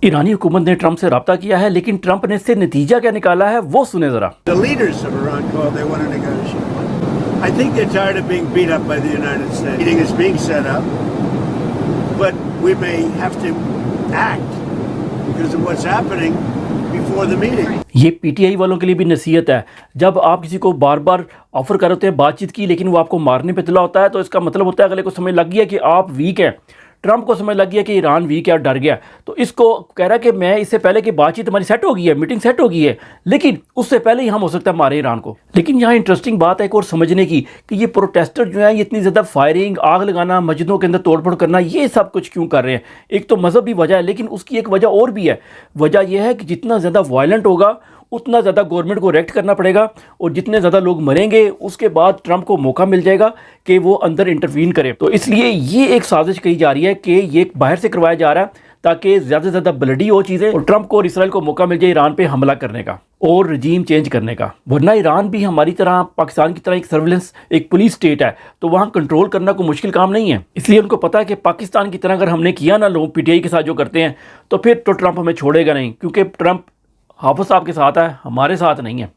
ईरानी हुकूमत ने ट्रंप से रब्ता किया है, लेकिन ट्रंप ने इससे नतीजा क्या निकाला है वो सुने जरा। The leaders of Iran called they want to negotiate. I think they're tired of being beat up by the United States. Meeting is being set up, but we may have to act because of what's happening before the meeting. ये PTI वालों के लिए भी नसीहत है। जब आप किसी को बार बार ऑफर कर होते हैं बातचीत की, लेकिन वो आपको मारने पे तुला होता है, तो इसका मतलब होता है अगले को समझ लग गया कि आप वीक हैं। ट्रंप को समझ लग गया कि ईरान वीक है और डर गया, तो इसको कह रहा है कि मैं इससे पहले कि बातचीत हमारी सेट हो गई है, मीटिंग सेट हो गई है, लेकिन उससे पहले ही हम हो सकता है मारे ईरान को। लेकिन यहाँ इंटरेस्टिंग बात है एक और समझने की कि ये प्रोटेस्टर जो है ये इतनी ज़्यादा फायरिंग, आग लगाना, मस्जिदों के अंदर तोड़फोड़ करना, ये सब कुछ क्यों कर रहे हैं? एक तो मज़हबी वजह है, लेकिन उसकी एक वजह और भी है। वजह यह है कि जितना ज़्यादा वायलेंट होगा उतना ज़्यादा गवर्नमेंट को रिएक्ट करना पड़ेगा, और जितने ज़्यादा लोग मरेंगे उसके बाद ट्रंप को मौका मिल जाएगा कि वो अंदर इंटरवीन करे। तो इसलिए ये एक साजिश कही जा रही है कि ये बाहर से करवाया जा रहा है ताकि ज़्यादा से ज़्यादा ब्लडी हो चीज़ें और ट्रंप को और इसराइल को मौका मिल जाए ईरान पे हमला करने का और रजीम चेंज करने का। वरना ईरान भी हमारी तरह, पाकिस्तान की तरह एक सर्विलेंस, एक पुलिस स्टेट है, तो वहाँ कंट्रोल करना कोई मुश्किल काम नहीं है। इसलिए उनको पता है कि पाकिस्तान की तरह अगर हमने किया ना लोग पीटीआई के साथ जो करते हैं, तो फिर तो ट्रंप हमें छोड़ेगा नहीं, क्योंकि ट्रंप हाफिज़ साहब के साथ है, हमारे साथ नहीं है।